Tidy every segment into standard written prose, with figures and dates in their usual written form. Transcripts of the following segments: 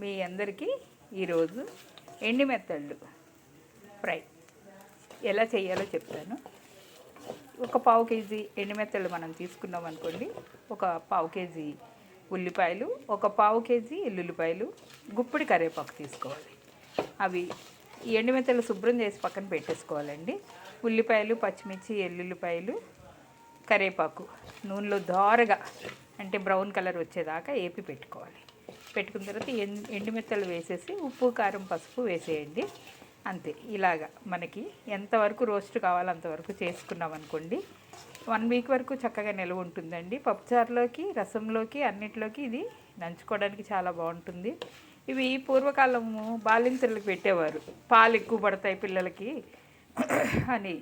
మీ అందరికీ ఈరోజు ఎండు మెత్తళ్ళు ఫ్రై ఎలా చేయాలో చెప్తాను. ఒక పావు కేజీ ఎండు మెత్తళ్ళు మనం తీసుకున్నాం అనుకోండి. ఒక పావు కేజీ ఉల్లిపాయలు, ఒక పావు కేజీ ఎల్లుల్లిపాయలు, గుప్పిడి కరివేపాకు తీసుకోవాలి. అవి ఈ ఎండు మెత్తళ్ళు శుభ్రం చేసి పక్కన పెట్టేసుకోవాలండి. ఉల్లిపాయలు, పచ్చిమిర్చి, ఎల్లుల్లిపాయలు, కరివేపాకు నూనెలో దోరగా అంటే బ్రౌన్ కలర్ వచ్చేదాకా ఏపి పెట్టుకోవాలి. పెట్టుకున్న తర్వాత ఎండుమిర్చలు వేసేసి ఉప్పు, కారం, పసుపు వేసేయండి. అంతే. ఇలాగా మనకి ఎంతవరకు రోస్ట్ కావాలో అంతవరకు చేసుకున్నాం అనుకోండి, 1 వీక్ వరకు చక్కగా నిల్వ ఉంటుందండి. పప్పుచారులోకి, రసంలోకి, అన్నిట్లోకి ఇది నంచుకోవడానికి చాలా బాగుంటుంది. ఇవి పూర్వకాలము బాలింతలకు పెట్టేవారు, పాలు ఎక్కువ పడతాయి పిల్లలకి అని.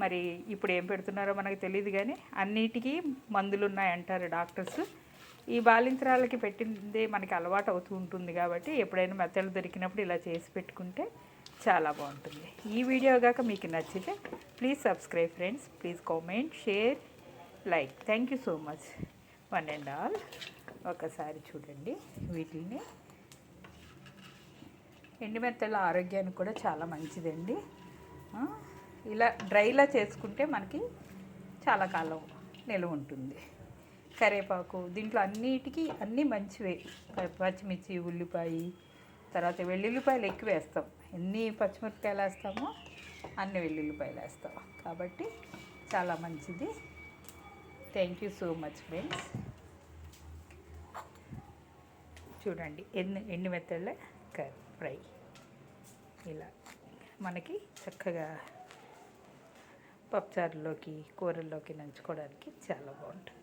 మరి ఇప్పుడు ఏం పెడుతున్నారో మనకు తెలియదు, కానీ అన్నిటికీ మందులు ఉన్నాయంటారు డాక్టర్స్. ఈ బాలింతరాలకి పెట్టిందే మనకి అలవాటు అవుతూ ఉంటుంది. కాబట్టి ఎప్పుడైనా మెత్తలు దొరికినప్పుడు ఇలా చేసి పెట్టుకుంటే చాలా బాగుంటుంది. ఈ వీడియో కాక మీకు నచ్చితే please subscribe friends, please comment, share, like. Thank you so much one and all. ఒకసారి చూడండి. వీటిని ఎండుమెత్తల ఆరోగ్యానికి కూడా చాలా మంచిదండి. ఇలా డ్రైలా చేసుకుంటే మనకి చాలా కాలం నిల్వ ఉంటుంది. కరివేపాకు దీంట్లో అన్నిటికీ అన్నీ మంచివే. పచ్చిమిర్చి, ఉల్లిపాయ, తర్వాత వెల్లుల్లిపాయలు ఎక్కువ వేస్తాం. ఎన్ని పచ్చిమిరపకాయలు వేస్తామో అన్ని వెల్లుల్లిపాయలు వేస్తాం, కాబట్టి చాలా మంచిది. Thank you so much friends. చూడండి, ఎండు మెత్తళ్ళ ఫ్రై ఇలా మనకి చక్కగా పప్పుచారులోకి, కూరల్లోకి నంచుకోవడానికి చాలా బాగుంటుంది.